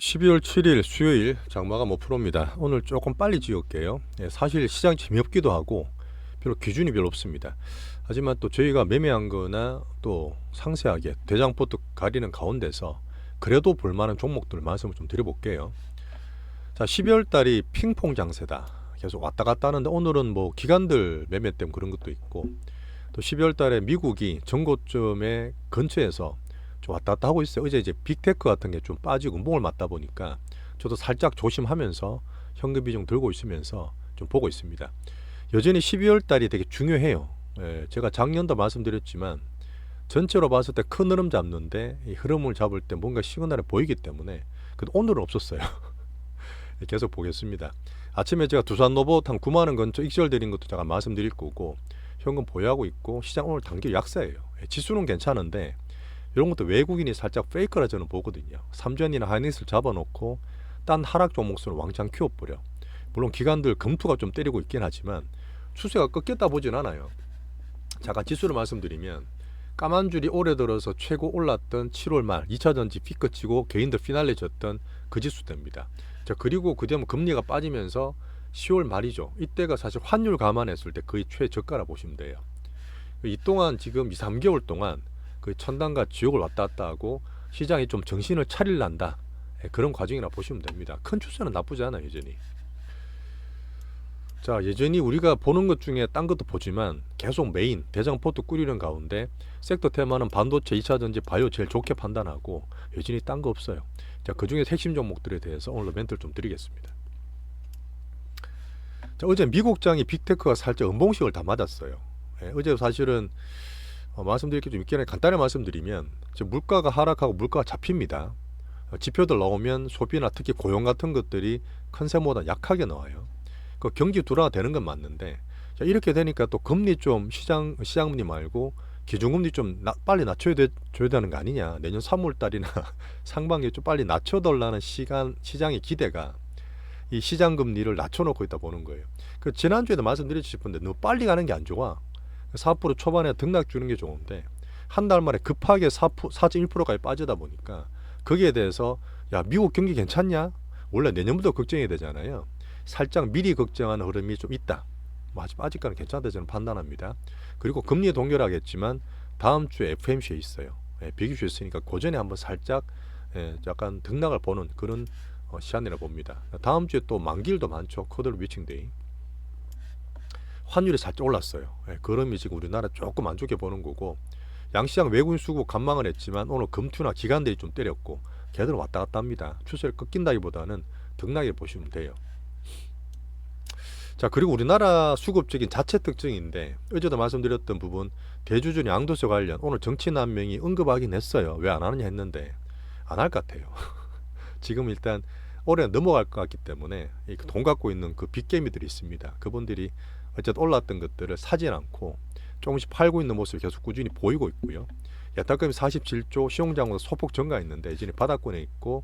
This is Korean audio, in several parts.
12월 7일 수요일 장마감 5%입니다. 오늘 조금 빨리 지을게요. 사실 시장이 재미없기도 하고 별로 기준이 별로 없습니다. 하지만 또 저희가 매매한 거나 또 상세하게 대장포트 가리는 가운데서 그래도 볼만한 종목들 말씀을 좀 드려볼게요. 자, 12월 달이 핑퐁 장세다. 계속 왔다 갔다 하는데 오늘은 뭐 기관들 매매 때문에 그런 것도 있고, 또 12월 달에 미국이 전고점의 근처에서 좀 왔다 갔다 하고 있어요. 어제 이제 빅테크 같은 게 좀 빠지고 운봉을 맞다 보니까 저도 살짝 조심하면서 현금 비중 들고 있으면서 좀 보고 있습니다. 여전히 12월 달이 되게 중요해요. 제가 작년도 말씀드렸지만 전체로 봤을 때 큰 흐름 잡는데 이 흐름을 잡을 때 뭔가 시그널이 보이기 때문에, 근데 오늘은 없었어요. 계속 보겠습니다. 아침에 제가 두산 로봇 한 9만 원 근처 익절드린 것도 제가 말씀드릴 거고, 현금 보유하고 있고, 시장 오늘 단기 약세예요. 지수는 괜찮은데 이런 것도 외국인이 살짝 페이크라 저는 보거든요. 삼전이나 하이닉스를 잡아놓고 딴 하락 종목수를 왕창 키워버려. 물론 기관들 금투가 좀 때리고 있긴 하지만 추세가 꺾였다 보진 않아요. 잠깐 지수를 말씀드리면, 까만 줄이 올해 들어서 최고 올랐던 7월 말 2차전지 피크 치고 개인들 피날레 졌던 그 지수대입니다. 자, 그리고 그 다음 금리가 빠지면서 10월 말이죠. 이때가 사실 환율 감안했을 때 거의 최저가라 보시면 돼요. 이 동안 지금 2, 3개월 동안 그 천당과 지옥을 왔다 갔다 하고 시장이 좀 정신을 차릴란다, 그런 과정이라 보시면 됩니다. 큰 추세는 나쁘지 않아요, 여전히. 자, 여전히 우리가 보는 것 중에 딴 것도 보지만 계속 메인 대장포트 꾸리는 가운데 섹터 테마는 반도체, 2차전지, 바이오 제일 좋게 판단하고 여전히 딴 거 없어요. 자, 그중에 핵심 종목들에 대해서 오늘 멘트를 좀 드리겠습니다. 자, 어제 미국장이 빅테크가 살짝 음봉식을 다 맞았어요. 어제 사실은 말씀드릴 게 좀 있긴 해. 간단히 말씀드리면 지금 물가가 하락하고 물가가 잡힙니다. 지표들 나오면 소비나 특히 고용 같은 것들이 컨센보다 약하게 나와요. 그 경기 둔화가 되는 건 맞는데, 자, 이렇게 되니까 또 금리 좀 시장금리 말고 기준금리 좀 빨리 낮춰야 줘야 되는 거 아니냐. 내년 3월 달이나 상반기에 좀 빨리 낮춰달라는 시장의 기대가 이 시장금리를 낮춰놓고 있다 보는 거예요. 그 지난주에도 말씀드렸지 싶은데 너무 빨리 가는 게 안 좋아. 4% 초반에 등락 주는 게 좋은데 한 달 만에 급하게 4.1%까지 빠지다 보니까 거기에 대해서 야, 미국 경기 괜찮냐? 원래 내년부터 걱정이 되잖아요. 살짝 미리 걱정하는 흐름이 좀 있다. 뭐 아직까지는 괜찮다 저는 판단합니다. 그리고 금리 동결하겠지만 다음 주에 FMC에 있어요. 비기슈 있으니까 그 전에 한번 살짝 약간 등락을 보는 그런 시한이라 봅니다. 다음 주에 또 만기일도 많죠. 코들 위칭데이. 환율이 살짝 올랐어요. 그럼이 지금 우리나라 조금 안 좋게 보는 거고, 양시장 외국인 수급 관망을 했지만 오늘 금투나 기관들이 좀 때렸고 걔들은 왔다 갔다 합니다. 추세를 꺾인다기보다는 등락에 보시면 돼요. 자, 그리고 우리나라 수급적인 자체 특징인데 어제도 말씀드렸던 부분, 대주주니 양도세 관련 오늘 정치인 한 명이 언급하긴 했어요. 왜 안 하느냐 했는데 안 할 것 같아요. 지금 일단 올해 넘어갈 것 같기 때문에 돈 갖고 있는 그 빅개미들이 있습니다. 그분들이 어쨌든 올랐던 것들을 사진 않고 조금씩 팔고 있는 모습이 계속 꾸준히 보이고 있고요. 예탁금이 47조, 시용장으로 소폭 증가했는데 이제 바닥권에 있고,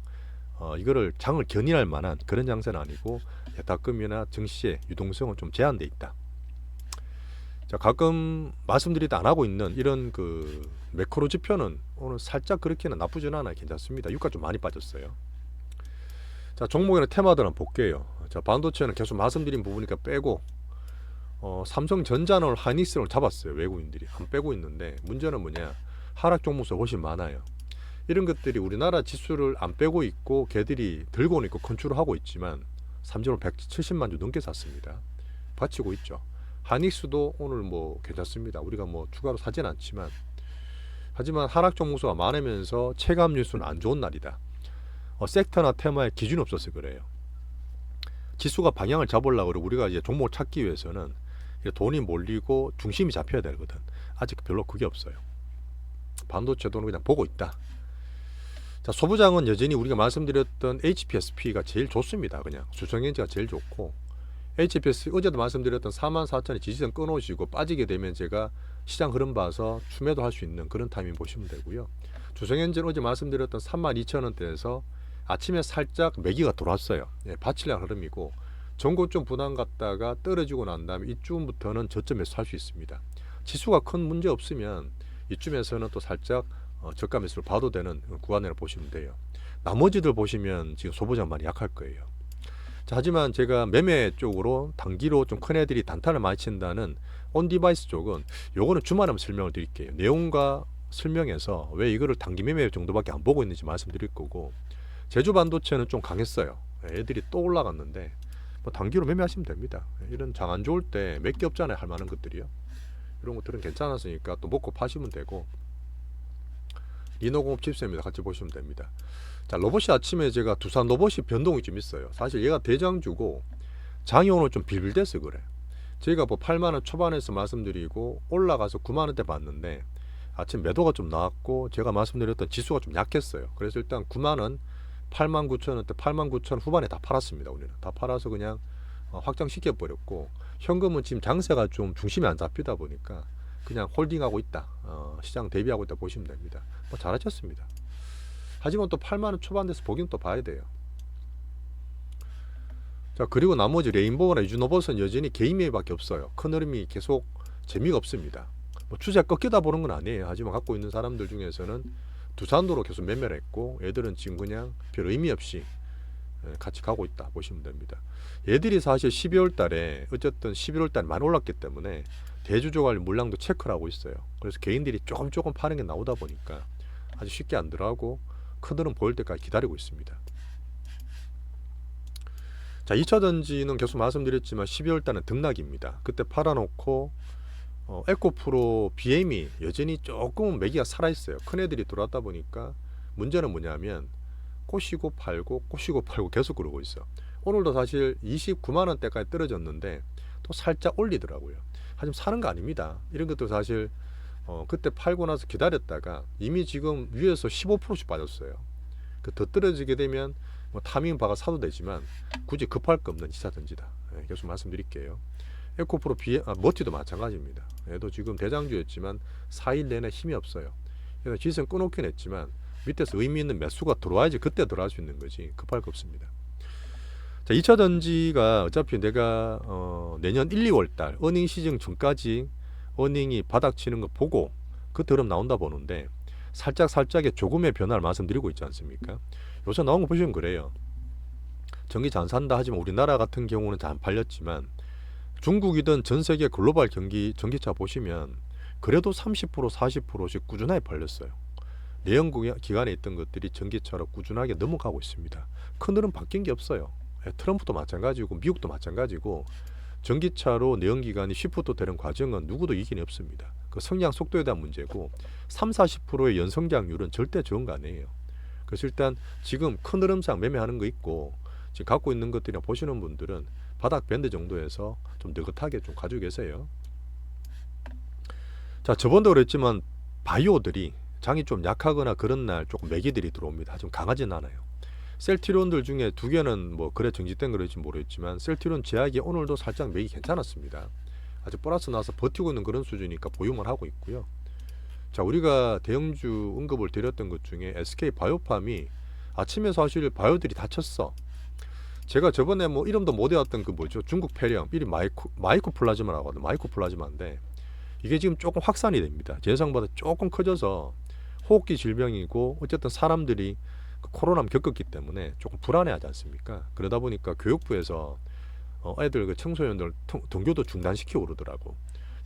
이거를 장을 견인할 만한 그런 장세는 아니고 예탁금이나 증시의 유동성은 좀 제한돼 있다. 자, 가끔 말씀드리다 안 하고 있는 이런 그 매크로 지표는 오늘 살짝 그렇게는 나쁘진 않아요. 괜찮습니다. 유가 좀 많이 빠졌어요. 자, 종목이나 테마들은 볼게요. 자, 반도체는 계속 말씀드린 부분이니까 빼고, 삼성전자는 하이닉스를 잡았어요. 외국인들이 안 빼고 있는데 문제는 뭐냐, 하락 종목수가 훨씬 많아요. 이런 것들이 우리나라 지수를 안 빼고 있고 걔들이 들고는 있고 컨트롤하고 있지만 삼성을 170만 주 넘게 샀습니다. 받치고 있죠. 하이닉스도 오늘 뭐 괜찮습니다. 우리가 뭐 추가로 사진 않지만, 하지만 하락 종목수가 많으면서 체감 뉴스는 안 좋은 날이다. 섹터나 테마에 기준이 없어서 그래요. 지수가 방향을 잡으려고 우리가 이제 종목을 찾기 위해서는 돈이 몰리고 중심이 잡혀야 되거든. 아직 별로 그게 없어요. 반도체도는 그냥 보고 있다. 자, 소부장은 여전히 우리가 말씀드렸던 HPSP가 제일 좋습니다. 그냥 수성엔지가 제일 좋고, HPS 어제도 말씀드렸던 44,000의 지지선 끊어지고 빠지게 되면 제가 시장 흐름 봐서 추매도 할 수 있는 그런 타이밍 보시면 되고요. 주성엔지는 어제 말씀드렸던 32,000원대에서 아침에 살짝 매기가 돌았어요. 받치려는 흐름이고, 전고점 분할 갔다가 떨어지고 난 다음에 이쯤부터는 저점에서 살 수 있습니다. 지수가 큰 문제 없으면 이쯤에서는 또 살짝 저가 매수를 봐도 되는 구간이라고 보시면 돼요. 나머지들 보시면 지금 소보장 많이 약할 거예요. 자, 하지만 제가 매매 쪽으로 단기로 좀 큰 애들이 단타를 많이 친다는 온디바이스 쪽은 요거는 주말에 한번 설명을 드릴게요. 내용과 설명에서 왜 이거를 단기 매매 정도밖에 안 보고 있는지 말씀드릴 거고, 제주 반도체는 좀 강했어요. 애들이 또 올라갔는데 뭐 단기로 매매하시면 됩니다. 이런 장 안 좋을 때 몇 개 없잖아요, 할 만한 것들이요. 이런 것들은 괜찮았으니까 또 먹고 파시면 되고, 리노공업 칩셋입니다. 같이 보시면 됩니다. 자, 로봇이 아침에 제가 두산 로봇이 변동이 좀 있어요. 사실 얘가 대장주고 장이 오늘 좀 빌빌대서 그래. 저희가 뭐 8만원 초반에서 말씀드리고 올라가서 9만원대 봤는데 아침 매도가 좀 나왔고, 제가 말씀드렸던 지수가 좀 약했어요. 그래서 일단 9만원, 8만 9천원대, 8만 9천 후반에 다 팔았습니다. 우리는 다 팔아서 그냥 확장시켜 버렸고, 현금은 지금 장세가 좀 중심이 안 잡히다 보니까 그냥 홀딩하고 있다, 시장 대비하고 있다 보시면 됩니다. 뭐 잘하셨습니다. 하지만 또 8만원 초반 돼서 보긴 또 봐야 돼요. 자, 그리고 나머지 레인보우나 유즈노봇은 여전히 개인 매매밖에 없어요. 큰 흐름이 계속 재미가 없습니다. 뭐 추세 꺾이다 보는 건 아니에요. 하지만 갖고 있는 사람들 중에서는 두산도로 계속 매매를 했고, 얘들은 지금 그냥 별 의미 없이 같이 가고 있다 보시면 됩니다. 얘들이 사실 12월 달에 어쨌든 11월 달에 많이 올랐기 때문에 대주주 관리 물량도 체크를 하고 있어요. 그래서 개인들이 조금 파는 게 나오다 보니까 아주 쉽게 안 들어가고 큰 흐름 보일 때까지 기다리고 있습니다. 자, 2차 전지는 계속 말씀드렸지만 12월 달은 등락입니다. 그때 팔아놓고 에코프로 BM이 여전히 조금 매기가 살아있어요. 큰 애들이 들어왔다 보니까 문제는 뭐냐면 꼬시고 팔고 계속 그러고 있어. 오늘도 사실 29만원대까지 떨어졌는데 또 살짝 올리더라고요. 하지만 사는 거 아닙니다. 이런 것도 사실 그때 팔고 나서 기다렸다가 이미 지금 위에서 15%씩 빠졌어요. 더 떨어지게 되면 뭐 타밍 바가 사도 되지만 굳이 급할 거 없는 2차 전지다. 계속 말씀드릴게요. 에코프로 머티도 마찬가지입니다. 얘도 지금 대장주였지만 4일 내내 힘이 없어요. 그래서 지선 끊어놓긴 했지만 밑에서 의미 있는 매수가 들어와야지 그때 들어갈 수 있는 거지, 급할 거 없습니다. 자, 2차 전지가 어차피 내가 내년 1, 2월 달 어닝 시즌 전까지 어닝이 바닥 치는 거 보고 그 흐름 나온다 보는데, 살짝의 조금의 변화를 말씀드리고 있지 않습니까? 요새 나온 거 보시면 그래요. 전기 잘 안 산다 하지만 우리나라 같은 경우는 잘 안 팔렸지만 중국이든 전 세계 글로벌 전기차 보시면 그래도 30% 40%씩 꾸준하게 팔렸어요. 내연 기간에 있던 것들이 전기차로 꾸준하게 넘어가고 있습니다. 큰 흐름 바뀐 게 없어요. 트럼프도 마찬가지고 미국도 마찬가지고 전기차로 내연기관이 시프트 되는 과정은 누구도 이긴이 없습니다. 그 성장 속도에 대한 문제고 3, 40%의 연성장률은 절대 좋은 거 아니에요. 그래서 일단 지금 큰 흐름상 매매하는 거 있고 지금 갖고 있는 것들이나 보시는 분들은 바닥 밴드 정도에서 좀 느긋하게 좀 가지고 계세요. 자, 저번도 그랬지만 바이오들이 장이 좀 약하거나 그런 날 조금 매기들이 들어옵니다. 좀 강하진 않아요. 셀트리온들 중에 두 개는 뭐 그래 정지된 그런지 모르겠지만 셀트리온 제약이 오늘도 살짝 매기 괜찮았습니다. 아주 플러스 나서 버티고 있는 그런 수준이니까 보유만 하고 있고요. 자, 우리가 대형주 언급을 드렸던 것 중에 SK 바이오팜이 아침에 사실 바이오들이 다쳤어. 제가 저번에 뭐 이름도 못 외웠던 그 뭐죠, 중국 폐렴 이름 마이코 플라즈마라고 하거든요. 마이코 플라즈마인데 이게 지금 조금 확산이 됩니다. 예상보다 조금 커져서 호흡기 질병이고, 어쨌든 사람들이 코로나 겪었기 때문에 조금 불안해하지 않습니까? 그러다 보니까 교육부에서 애들 그 청소년들 등교도 중단시키고 그러더라고.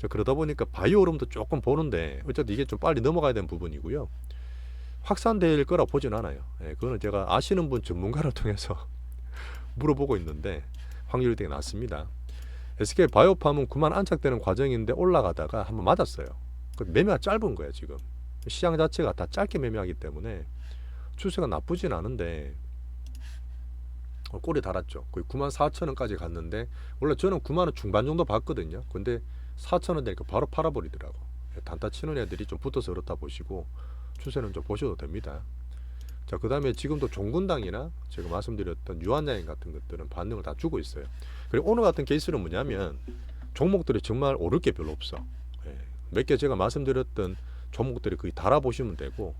그러다 보니까 바이오 흐름도 조금 보는데 어쨌든 이게 좀 빨리 넘어가야 되는 부분이고요. 확산될 거라 보진 않아요. 그거는 제가 아시는 분 전문가를 통해서 물어보고 있는데 확률이 되게 낮습니다. SK 바이오팜은 9만 안착되는 과정인데 올라가다가 한번 맞았어요. 매매가 짧은 거야 지금. 시장 자체가 다 짧게 매매하기 때문에 추세가 나쁘진 않은데 꼴이 달았죠. 거의 94,000원까지 갔는데 원래 저는 9만원 중반 정도 봤거든요. 근데 4,000원 되니까 바로 팔아버리더라고. 단타 치는 애들이 좀 붙어서 그렇다 보시고 추세는 좀 보셔도 됩니다. 자, 그 다음에 지금도 종군당이나 제가 말씀드렸던 유한양행 같은 것들은 반등을 다 주고 있어요. 그리고 오늘 같은 케이스는 뭐냐면 종목들이 정말 오를 게 별로 없어. 몇 개 제가 말씀드렸던 종목들이 거의 달아보시면 되고,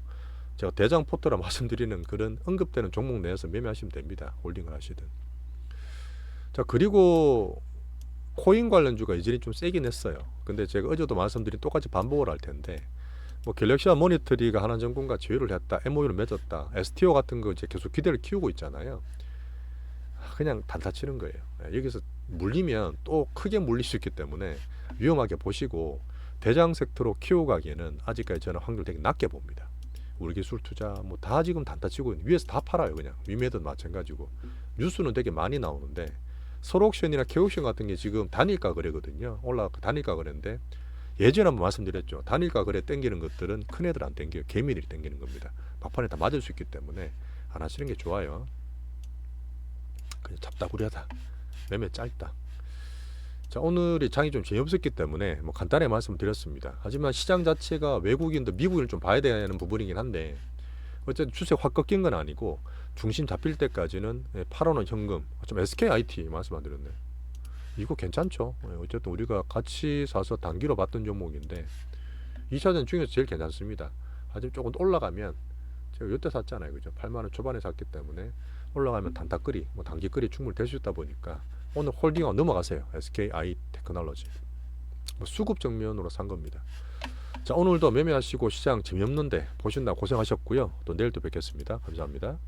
제가 대장 포트라 말씀드리는 그런 언급되는 종목 내에서 매매하시면 됩니다. 홀딩을 하시든. 자, 그리고 코인 관련주가 이전이 좀 세긴 했어요. 근데 제가 어제도 말씀드린 똑같이 반복을 할 텐데 뭐 갤럭시와 모니터리가 하나전공과 제휴를 했다, MOU를 맺었다, STO 같은 거 이제 계속 기대를 키우고 있잖아요. 그냥 단타 치는 거예요. 여기서 물리면 또 크게 물릴 수 있기 때문에 위험하게 보시고 대장 섹터로 키워가기에는 아직까지 저는 확률 되게 낮게 봅니다. 우리 기술 투자 뭐 다 지금 단타 치고 있는, 위에서 다 팔아요. 그냥 위메든 마찬가지고. 뉴스는 되게 많이 나오는데 설옥션이나 캐옥션 같은 게 지금 단일가 거래거든요. 단일가 거래인데 예전에 한번 말씀드렸죠. 단일가 거래 땡기는 것들은 큰 애들 안 땡겨요. 개미들이 땡기는 겁니다. 막판에 다 맞을 수 있기 때문에 안 하시는 게 좋아요. 그냥 잡다구려다, 매매 짧다. 자, 오늘이 장이 좀 재미없었기 때문에 뭐 간단히 말씀드렸습니다. 하지만 시장 자체가 외국인도 미국인을 좀 봐야 되는 부분이긴 한데 어쨌든 추세 확 꺾인 건 아니고 중심 잡힐 때까지는 8원은 현금, 좀 SKIT 말씀 안 드렸네. 이거 괜찮죠. 어쨌든 우리가 같이 사서 단기로 봤던 종목인데 2차전 중에서 제일 괜찮습니다. 하지만 조금 올라가면, 제가 이때 샀잖아요, 그죠? 8만원 초반에 샀기 때문에 올라가면 단타거리, 뭐 단기거리 충분히 될 수 있다 보니까 오늘 홀딩하고 넘어가세요. SKI 테크놀로지. 뭐 수급 정면으로 산 겁니다. 자, 오늘도 매매하시고 시장 재미없는데 보신다고 고생하셨고요. 또 내일 또 뵙겠습니다. 감사합니다.